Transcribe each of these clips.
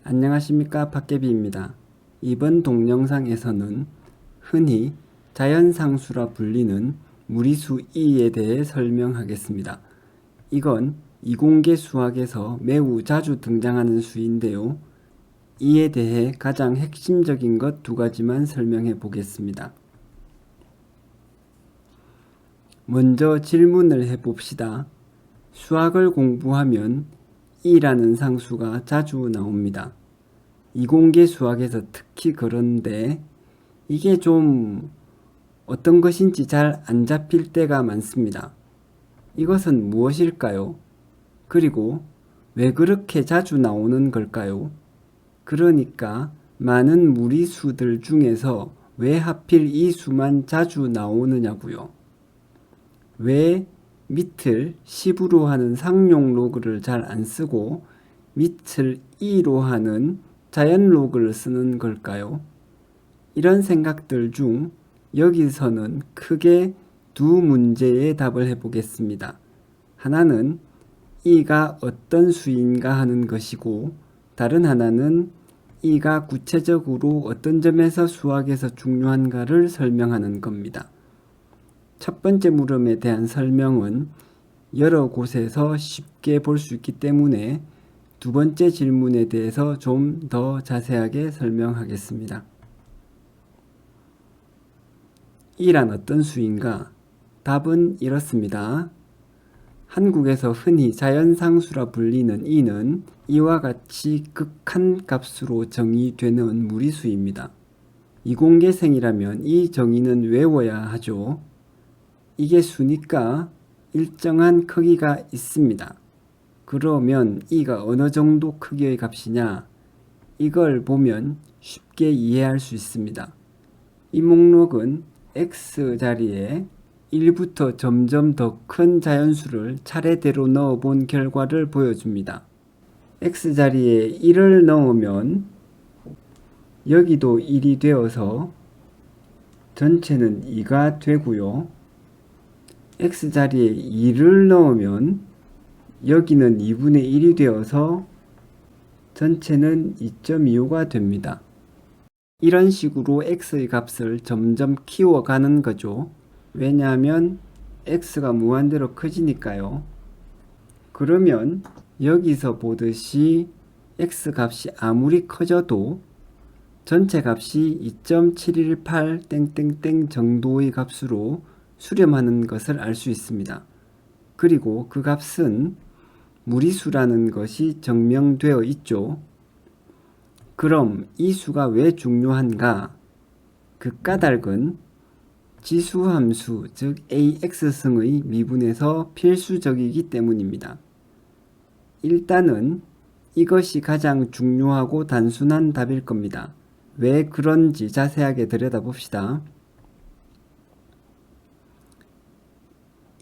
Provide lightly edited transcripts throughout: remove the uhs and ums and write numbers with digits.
안녕하십니까, 박계비입니다. 이번 동영상에서는 흔히 자연상수라 불리는 무리수 E에 대해 설명하겠습니다. 이건 이공계 수학에서 매우 자주 등장하는 수인데요. 이에 대해 가장 핵심적인 것 두 가지만 설명해 보겠습니다. 먼저 질문을 해봅시다. 수학을 공부하면 E라는 상수가 자주 나옵니다. 이공계 수학에서 특히 그런데 이게 좀 어떤 것인지 잘 안 잡힐 때가 많습니다. 이것은 무엇일까요? 그리고 왜 그렇게 자주 나오는 걸까요? 그러니까 많은 무리수들 중에서 왜 하필 이 수만 자주 나오느냐고요. 왜 밑을 10으로 하는 상용 로그를 잘 안 쓰고 밑을 2로 하는 자연 로그를 쓰는 걸까요? 이런 생각들 중 여기서는 크게 두 문제의 답을 해보겠습니다. 하나는 이가 어떤 수인가 하는 것이고 다른 하나는 이가 구체적으로 어떤 점에서 수학에서 중요한가를 설명하는 겁니다. 첫 번째 물음에 대한 설명은 여러 곳에서 쉽게 볼 수 있기 때문에 두 번째 질문에 대해서 좀 더 자세하게 설명하겠습니다. 이란 어떤 수인가? 답은 이렇습니다. 한국에서 흔히 자연상수라 불리는 이는 이와 같이 극한 값으로 정의되는 무리수입니다. 이공계생이라면 이 정의는 외워야 하죠. 이게 수니까 일정한 크기가 있습니다. 그러면 이가 어느 정도 크기의 값이냐? 이걸 보면 쉽게 이해할 수 있습니다. 이 목록은 X자리에 1부터 점점 더 큰 자연수를 차례대로 넣어본 결과를 보여줍니다. X자리에 1을 넣으면 여기도 1이 되어서 전체는 2가 되고요. X자리에 2를 넣으면 여기는 2분의 1이 되어서 전체는 2.25가 됩니다. 이런 식으로 X의 값을 점점 키워가는 거죠. 왜냐하면 X가 무한대로 커지니까요. 그러면 여기서 보듯이 X 값이 아무리 커져도 전체 값이 2.718 땡땡땡 정도의 값으로 수렴하는 것을 알 수 있습니다. 그리고 그 값은 무리수라는 것이 증명되어 있죠. 그럼 이 수가 왜 중요한가? 그 까닭은 지수함수, 즉 AX승의 미분에서 필수적이기 때문입니다. 일단은 이것이 가장 중요하고 단순한 답일 겁니다. 왜 그런지 자세하게 들여다봅시다.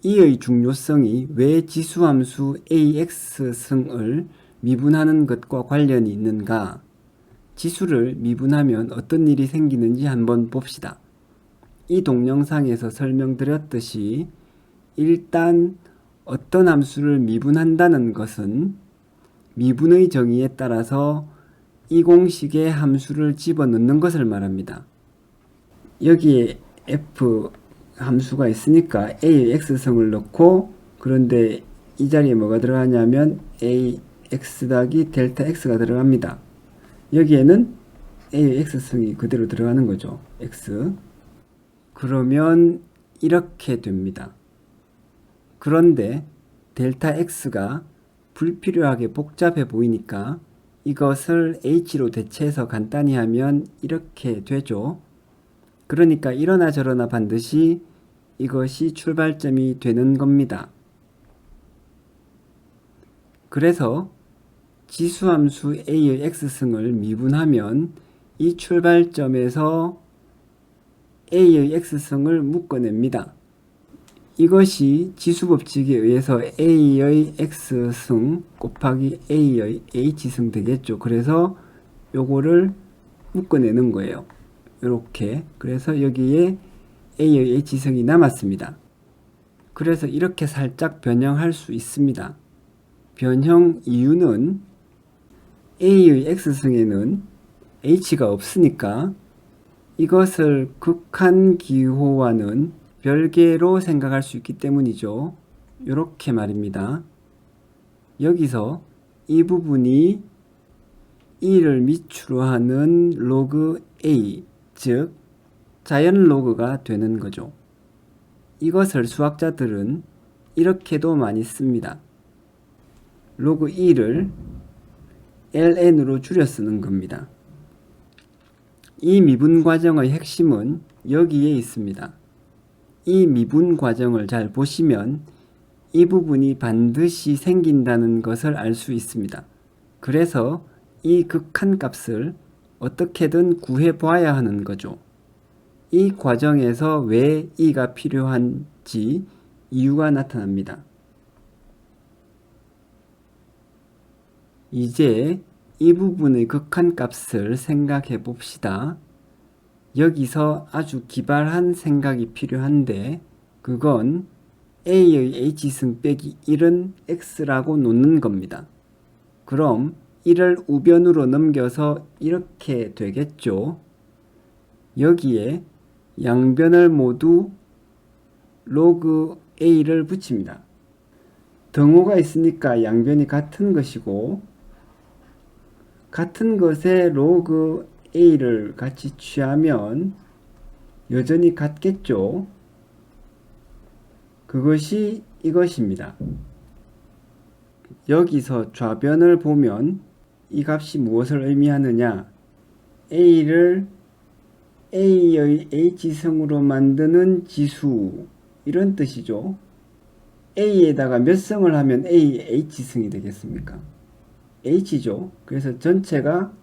이의 중요성이 왜 지수함수 AX승을 미분하는 것과 관련이 있는가? 지수를 미분하면 어떤 일이 생기는지 한번 봅시다. 이 동영상에서 설명드렸듯이 일단 어떤 함수를 미분한다는 것은 미분의 정의에 따라서 이 공식에 함수를 집어넣는 것을 말합니다. 여기에 f 함수가 있으니까 a의 x승을 넣고 그런데 이 자리에 뭐가 들어가냐면 ax 더하기 델타 x가 들어갑니다. 여기에는 a의 x승이 그대로 들어가는 거죠. x. 그러면 이렇게 됩니다. 그런데 델타 x가 불필요하게 복잡해 보이니까 이것을 h로 대체해서 간단히 하면 이렇게 되죠. 그러니까 이러나 저러나 반드시 이것이 출발점이 되는 겁니다. 그래서 지수함수 a의 x승을 미분하면 이 출발점에서 a의 x승을 묶어냅니다. 이것이 지수법칙에 의해서 a의 x승 곱하기 a의 h승 되겠죠. 그래서 요거를 묶어내는 거예요. 이렇게. 그래서 여기에 a의 h승이 남았습니다. 그래서 이렇게 살짝 변형할 수 있습니다. 변형 이유는 A의 X승에는 H가 없으니까 이것을 극한기호와는 별개로 생각할 수 있기 때문이죠. 이렇게 말입니다. 여기서 이 부분이 E를 미추로 하는 로그 A, 즉 자연 로그가 되는 거죠. 이것을 수학자들은 이렇게도 많이 씁니다. 로그 E를 ln으로 줄여 쓰는 겁니다. 이 미분 과정의 핵심은 여기에 있습니다. 이 미분 과정을 잘 보시면 이 부분이 반드시 생긴다는 것을 알 수 있습니다. 그래서 이 극한값을 어떻게든 구해 보아야 하는 거죠. 이 과정에서 왜 이가 필요한지 이유가 나타납니다. 이제 이 부분의 극한값을 생각해 봅시다. 여기서 아주 기발한 생각이 필요한데 그건 A의 H승 빼기 1은 X라고 놓는 겁니다. 그럼 1을 우변으로 넘겨서 이렇게 되겠죠. 여기에 양변을 모두 로그 A를 붙입니다. 등호가 있으니까 양변이 같은 것이고 같은 것에 로그 A를 같이 취하면 여전히 같겠죠. 그것이 이것입니다. 여기서 좌변을 보면 이 값이 무엇을 의미하느냐? A를 A의 H승으로 만드는 지수 이런 뜻이죠. A에다가 몇 승을 하면 A H승이 되겠습니까? H죠. 그래서 전체가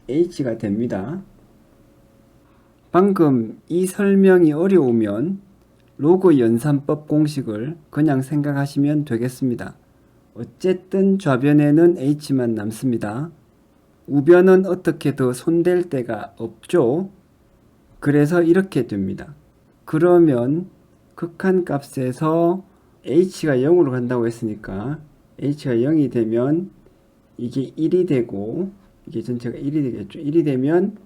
H가 됩니다. 방금 이 설명이 어려우면 로그 연산법 공식을 그냥 생각하시면 되겠습니다. 어쨌든 좌변에는 H만 남습니다. 우변은 어떻게 더 손댈 데가 없죠. 그래서 이렇게 됩니다. 그러면 극한값에서 H가 0으로 간다고 했으니까 H가 0이 되면 이게 1이 되고 이게 전체가 1이 되겠죠. 1이 되면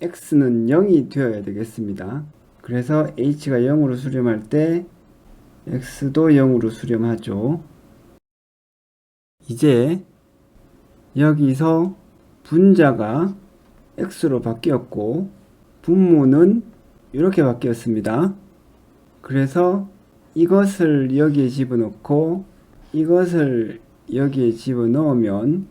X는 0이 되어야 되겠습니다. 그래서 H가 0으로 수렴할 때 X도 0으로 수렴하죠. 이제 여기서 분자가 X로 바뀌었고 분모는 이렇게 바뀌었습니다. 그래서 이것을 여기에 집어넣고 이것을 여기에 집어넣으면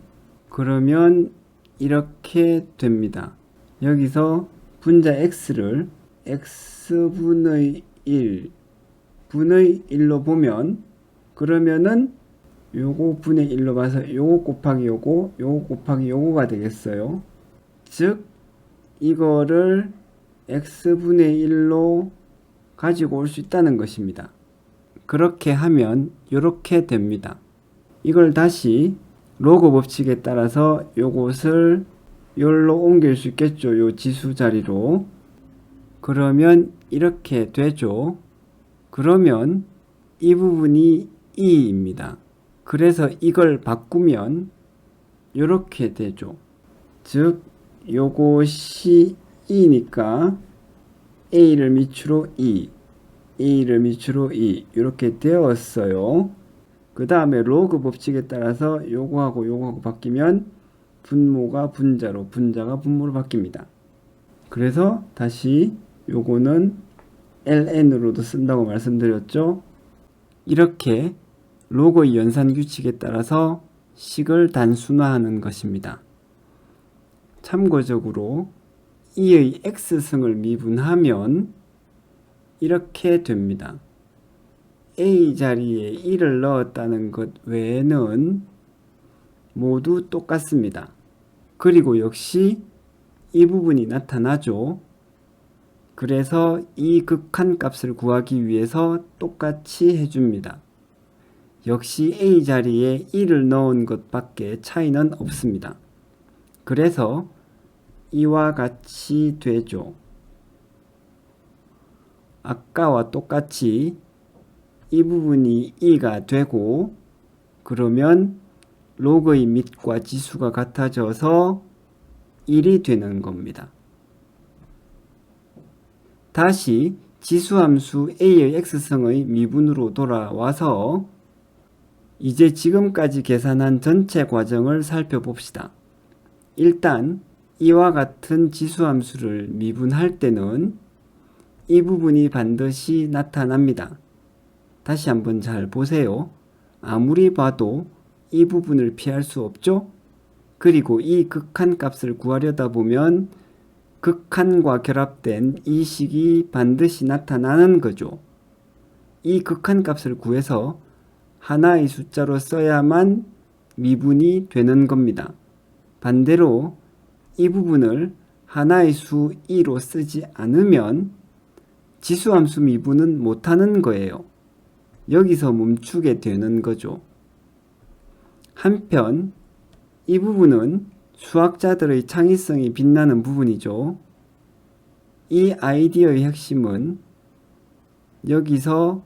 그러면 이렇게 됩니다. 여기서 분자 X를 X분의 1 분의 1로 보면 그러면은 요거 분의 1로 봐서 요거 곱하기 요거 곱하기 요거가 되겠어요. 즉 이거를 X분의 1로 가지고 올 수 있다는 것입니다. 그렇게 하면 이렇게 됩니다. 이걸 다시 로그 법칙에 따라서 요것을 요로 옮길 수 있겠죠. 요 지수 자리로. 그러면 이렇게 되죠. 그러면 이 부분이 2입니다. 그래서 이걸 바꾸면 이렇게 되죠. 즉 요것이 2니까 A를 밑으로 2, A를 밑으로 2 이렇게 되었어요. 그 다음에 로그 법칙에 따라서 요거하고 바뀌면 분모가 분자로, 분자가 분모로 바뀝니다. 그래서 다시 요거는 ln으로도 쓴다고 말씀드렸죠. 이렇게 로그의 연산 규칙에 따라서 식을 단순화하는 것입니다. 참고적으로 이의 x승을 미분하면 이렇게 됩니다. A 자리에 1을 넣었다는 것 외에는 모두 똑같습니다. 그리고 역시 이 부분이 나타나죠. 그래서 이 극한값을 구하기 위해서 똑같이 해줍니다. 역시 A 자리에 1을 넣은 것밖에 차이는 없습니다. 그래서 이와 같이 되죠. 아까와 똑같이 이 부분이 2가 되고 그러면 log의 밑과 지수가 같아져서 1이 되는 겁니다. 다시 지수함수 a의 x승의 미분으로 돌아와서 이제 지금까지 계산한 전체 과정을 살펴봅시다. 일단 이와 같은 지수함수를 미분할 때는 이 부분이 반드시 나타납니다. 다시 한번 잘 보세요. 아무리 봐도 이 부분을 피할 수 없죠? 그리고 이 극한값을 구하려다 보면 극한과 결합된 이 식이 반드시 나타나는 거죠. 이 극한값을 구해서 하나의 숫자로 써야만 미분이 되는 겁니다. 반대로 이 부분을 하나의 수 2로 쓰지 않으면 지수함수 미분은 못하는 거예요. 여기서 멈추게 되는 거죠. 한편 이 부분은 수학자들의 창의성이 빛나는 부분이죠. 이 아이디어의 핵심은 여기서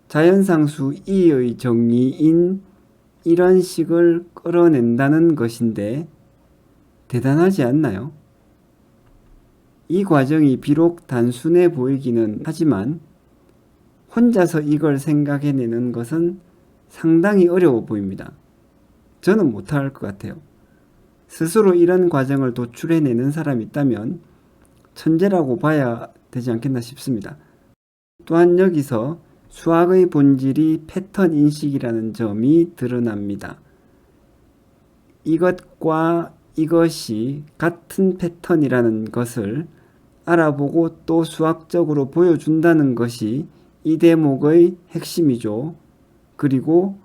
자연상수 2의 정의인 이런 식을 끌어낸다는 것인데 대단하지 않나요? 이 과정이 비록 단순해 보이기는 하지만 혼자서 이걸 생각해내는 것은 상당히 어려워 보입니다. 저는 못할 것 같아요. 스스로 이런 과정을 도출해내는 사람이 있다면 천재라고 봐야 되지 않겠나 싶습니다. 또한 여기서 수학의 본질이 패턴 인식이라는 점이 드러납니다. 이것과 이것이 같은 패턴이라는 것을 알아보고 또 수학적으로 보여준다는 것이 이 대목의 핵심이죠. 그리고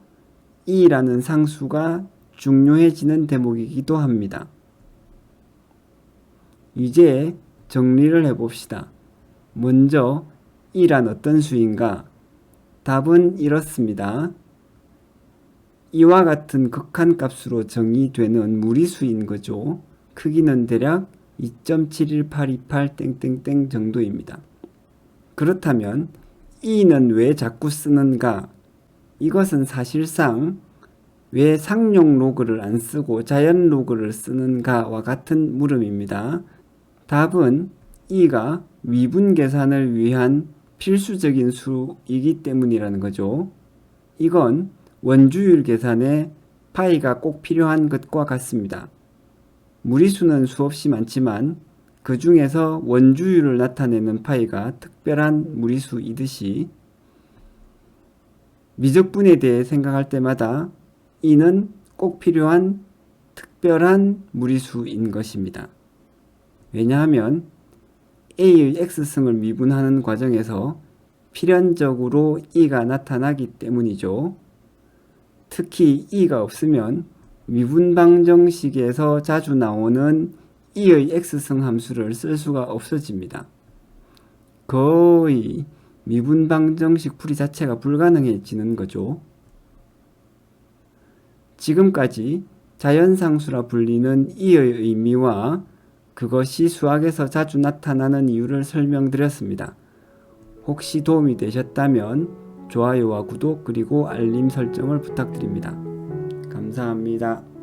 E라는 상수가 중요해지는 대목이기도 합니다. 이제 정리를 해봅시다. 먼저 E란 어떤 수인가? 답은 이렇습니다. 이와 같은 극한값으로 정의되는 무리수인 거죠. 크기는 대략 2.71828 정도입니다. 그렇다면 E는 왜 자꾸 쓰는가? 이것은 사실상 왜 상용 로그를 안 쓰고 자연 로그를 쓰는가와 같은 물음입니다. 답은 E가 미분 계산을 위한 필수적인 수이기 때문이라는 거죠. 이건 원주율 계산에 파이가 꼭 필요한 것과 같습니다. 무리수는 수없이 많지만 그 중에서 원주율을 나타내는 파이가 특별한 무리수이듯이 미적분에 대해 생각할 때마다 E는 꼭 필요한 특별한 무리수인 것입니다. 왜냐하면 A의 X승을 미분하는 과정에서 필연적으로 E가 나타나기 때문이죠. 특히 E가 없으면 미분방정식에서 자주 나오는 E의 X승 함수를 쓸 수가 없어집니다. 거의 미분방정식 풀이 자체가 불가능해지는 거죠. 지금까지 자연상수라 불리는 E의 의미와 그것이 수학에서 자주 나타나는 이유를 설명드렸습니다. 혹시 도움이 되셨다면 좋아요와 구독 그리고 알림 설정을 부탁드립니다. 감사합니다.